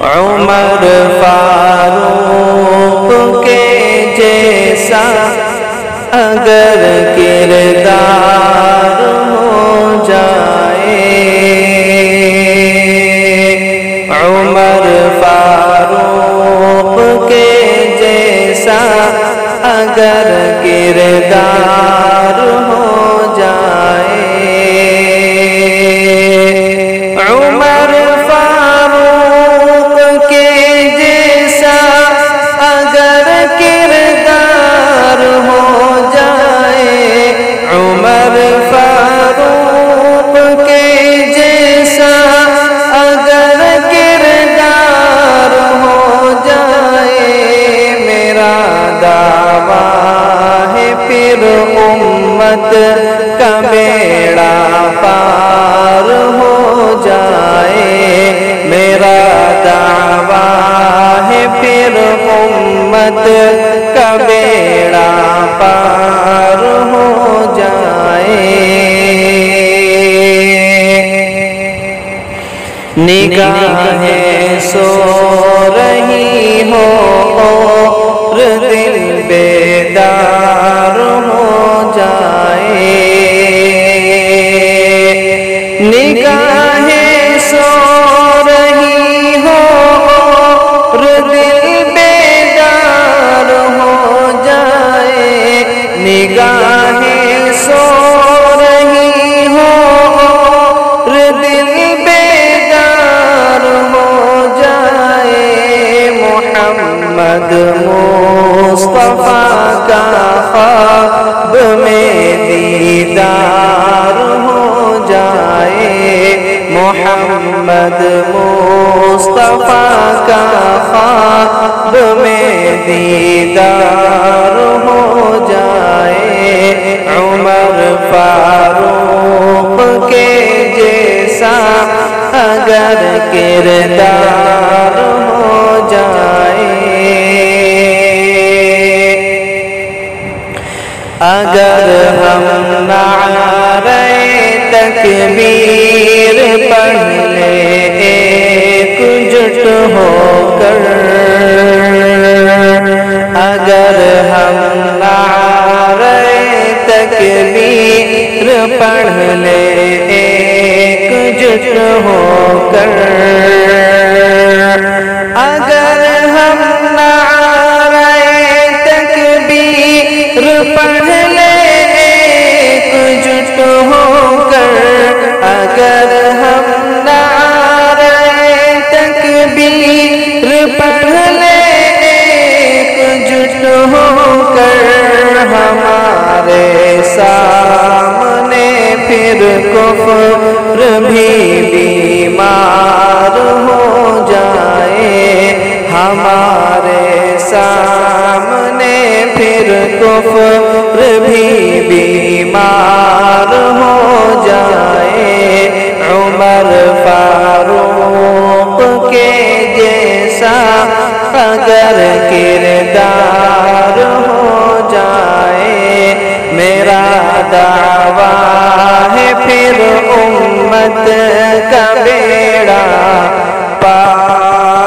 عمر فاروق کے جیسا اگر کردار ہو جائے، عمر فاروق کے جیسا اگر کردار ہو جائے، عمر فاروق کے جیسا اگر کردار ہو جائے، عمر فاروق کے جیسا اگر کردار ہو جائے، میرا دعویٰ ہے پھر امت کا بیڑا پار ہو جائے، میرا دعویٰ ہے پھر امت کا بیڑا پار ہو جائے۔ نگاہیں سو رہی ہو اور دل بیدار ہو جائے، نگاہیں سو رہی ہو اور دل بیدار ہو جائے، نگاہیں سو رہی ہو اور دل بیدار ہو جائے، محمد مصطفیٰ کا خواب میں دیدار ہو جائے، محمد مصطفیٰ کا خواب میں دیدار ہو جائے، عمر فاروق کے جیسا اگر کردار ہو جائے، اگر ہم نعرہ تکبیر پڑھ لیں ایک جٹ ہو کر، اگر ہم نعرہ تکبیر پڑھ لیں ایک جٹ ہو کر، اگر ہم نعرہ تکبیر پڑھ لیں ایک جٹ ہو کر، اگر ہم نعرہ تکبیر پڑھ لیں ایک جٹ ہو کر، ہمارے سامنے پھر کفر بھی بیمار ہو جائے، ہمارے سامنے پھر کفر بھی بیمار ہو جائے، عمر فاروق کے جیسا اگر کردار ہو جائے، میرا دعویٰ ہے پھر امت کا بیڑا پار